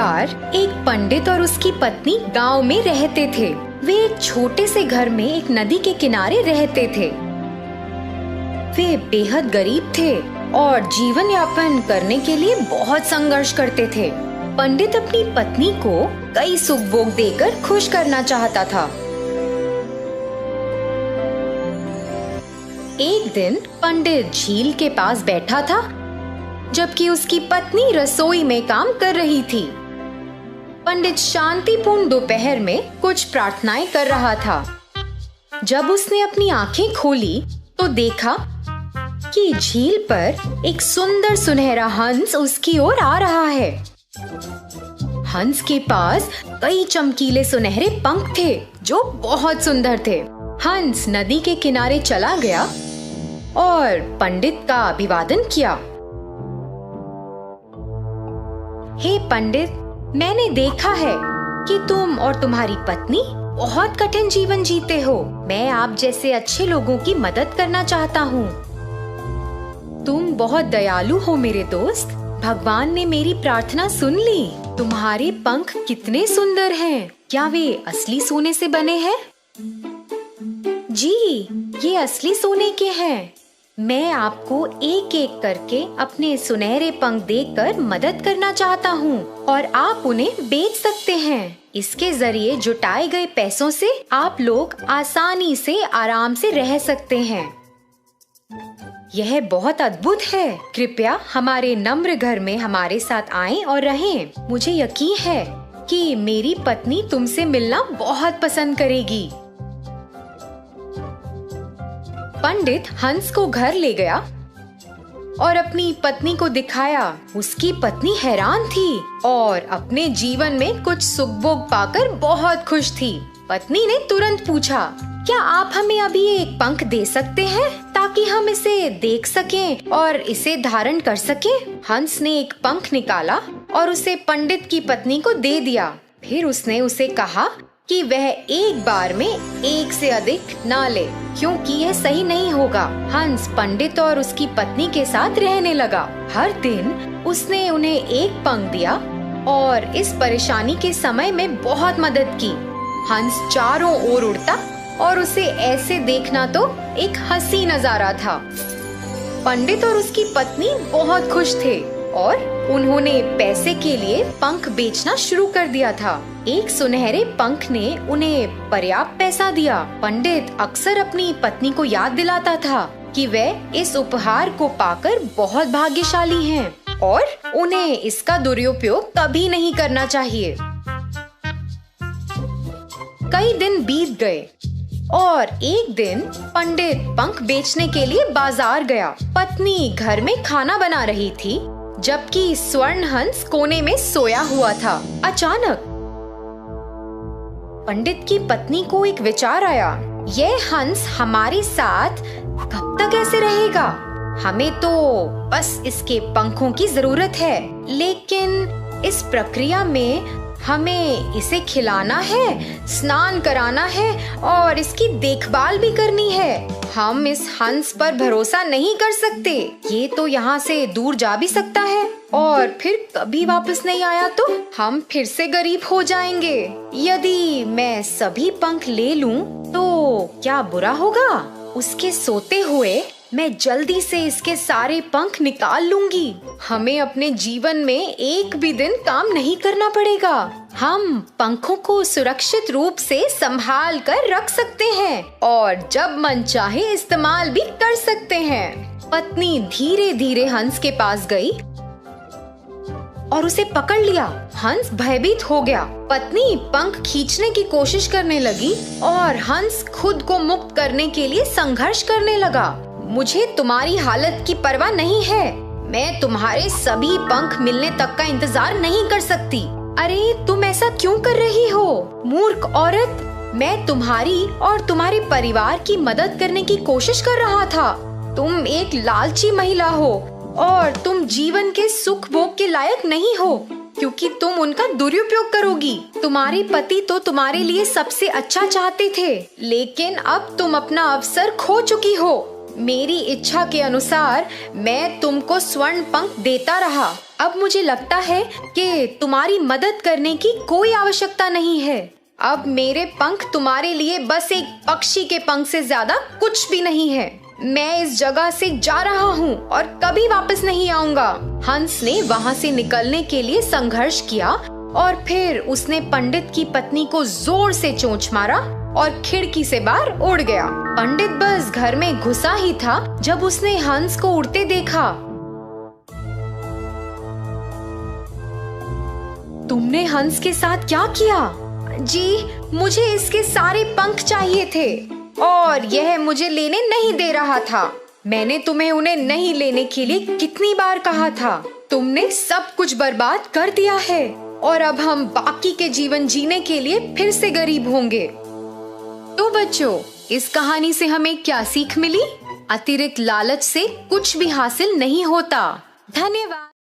बार एक पंडित और उसकी पत्नी गांव में रहते थे। वे एक छोटे से घर में एक नदी के किनारे रहते थे। वे बेहद गरीब थे और जीवन यापन करने के लिए बहुत संघर्ष करते थे। पंडित अपनी पत्नी को कई सुख भोग देकर खुश करना चाहता था। एक दिन पंडित झील के पास बैठा था, जबकि उसकी पत्नी रसोई में काम कर रही थी। पंडित शांतिपूर्ण दोपहर में कुछ प्रार्थनाएं कर रहा था। जब उसने अपनी आंखें खोली तो देखा कि झील पर एक सुंदर सुनहरा हंस उसकी ओर आ रहा है। हंस के पास कई चमकीले सुनहरे पंख थे जो बहुत सुंदर थे। हंस नदी के किनारे चला गया और पंडित का अभिवादन किया। हे पंडित, मैंने देखा है कि तुम और तुम्हारी पत्नी बहुत कठिन जीवन जीते हो। मैं आप जैसे अच्छे लोगों की मदद करना चाहता हूँ। तुम बहुत दयालु हो मेरे दोस्त। भगवान ने मेरी प्रार्थना सुन ली। तुम्हारे पंख कितने सुंदर हैं। क्या वे असली सोने से बने हैं? जी, ये असली सोने के हैं। मैं आपको एक एक करके अपने सुनहरे पंख देकर मदद करना चाहता हूँ और आप उन्हें बेच सकते हैं। इसके जरिए जुटाए गए पैसों से आप लोग आसानी से आराम से रह सकते हैं। यह बहुत अद्भुत है। कृपया हमारे नम्र घर में हमारे साथ आएं और रहें। मुझे यकीन है कि मेरी पत्नी तुमसे मिलना बहुत पसंद करेगी। पंडित हंस को घर ले गया और अपनी पत्नी को दिखाया। उसकी पत्नी हैरान थी और अपने जीवन में कुछ सुख भोग पाकर बहुत खुश थी। पत्नी ने तुरंत पूछा, क्या आप हमें अभी एक पंख दे सकते हैं ताकि हम इसे देख सकें और इसे धारण कर सकें? हंस ने एक पंख निकाला और उसे पंडित की पत्नी को दे दिया। फिर उसने उसे कहा कि वह एक बार में एक से अधिक ना ले, क्योंकि यह सही नहीं होगा। हंस पंडित और उसकी पत्नी के साथ रहने लगा। हर दिन उसने उन्हें एक पंख दिया और इस परेशानी के समय में बहुत मदद की। हंस चारों ओर उड़ता और उसे ऐसे देखना तो एक हंसी नजारा था। पंडित और उसकी पत्नी बहुत खुश थे और उन्होंने पैसे के लिए पंख बेचना शुरू कर दिया था। एक सुनहरे पंख ने उन्हें पर्याप्त पैसा दिया। पंडित अक्सर अपनी पत्नी को याद दिलाता था कि वे इस उपहार को पाकर बहुत भाग्यशाली हैं और उन्हें इसका दुरुपयोग कभी नहीं करना चाहिए। कई दिन बीत गए और एक दिन पंडित पंख बेचने के लिए बाजार गया। पत्नी घर में खाना बना रही थी, जबकि स्वर्ण हंस कोने में सोया हुआ था। अचानक पंडित की पत्नी को एक विचार आया। यह हंस हमारे साथ कब तक ऐसे रहेगा? हमें तो बस इसके पंखों की जरूरत है, लेकिन इस प्रक्रिया में हमें इसे खिलाना है, स्नान कराना है और इसकी देखभाल भी करनी है। हम इस हंस पर भरोसा नहीं कर सकते। ये तो यहाँ से दूर जा भी सकता है और फिर कभी वापस नहीं आया तो हम फिर से गरीब हो जाएंगे। यदि मैं सभी पंख ले लूं तो क्या बुरा होगा? उसके सोते हुए मैं जल्दी से इसके सारे पंख निकाल लूंगी। हमें अपने जीवन में एक भी दिन काम नहीं करना पड़ेगा। हम पंखों को सुरक्षित रूप से संभाल कर रख सकते हैं और जब मन चाहे इस्तेमाल भी कर सकते हैं। पत्नी धीरे धीरे हंस के पास गई और उसे पकड़ लिया। हंस भयभीत हो गया। पत्नी पंख खींचने की कोशिश करने लगी और हंस खुद को मुक्त करने के लिए संघर्ष करने लगा। मुझे तुम्हारी हालत की परवाह नहीं है। मैं तुम्हारे सभी पंख मिलने तक का इंतजार नहीं कर सकती। अरे तुम ऐसा क्यों कर रही हो, मूर्ख औरत? मैं तुम्हारी और तुम्हारे परिवार की मदद करने की कोशिश कर रहा था। तुम एक लालची महिला हो और तुम जीवन के सुख भोग के लायक नहीं हो, क्योंकि तुम उनका दुरुपयोग करोगी। तुम्हारे पति तो तुम्हारे लिए सबसे अच्छा चाहते थे, लेकिन अब तुम अपना अवसर खो चुकी हो। मेरी इच्छा के अनुसार मैं तुमको स्वर्ण पंख देता रहा, अब मुझे लगता है कि तुम्हारी मदद करने की कोई आवश्यकता नहीं है। अब मेरे पंख तुम्हारे लिए बस एक पक्षी के पंख से ज्यादा कुछ भी नहीं है। मैं इस जगह से जा रहा हूँ और कभी वापस नहीं आऊंगा। हंस ने वहाँ से निकलने के लिए संघर्ष किया और फिर उसने पंडित की पत्नी को जोर से चोंच मारा और खिड़की से बाहर उड़ गया। पंडित बस घर में घुसा ही था जब उसने हंस को उड़ते देखा। तुमने हंस के साथ क्या किया? जी, मुझे इसके सारे पंख चाहिए थे और यह मुझे लेने नहीं दे रहा था। मैंने तुम्हें उन्हें नहीं लेने के लिए कितनी बार कहा था। तुमने सब कुछ बर्बाद कर दिया है और अब हम बाकी के जीवन जीने के लिए फिर से गरीब होंगे। तो बच्चों, इस कहानी से हमें क्या सीख मिली? अतिरिक्त लालच से कुछ भी हासिल नहीं होता। धन्यवाद।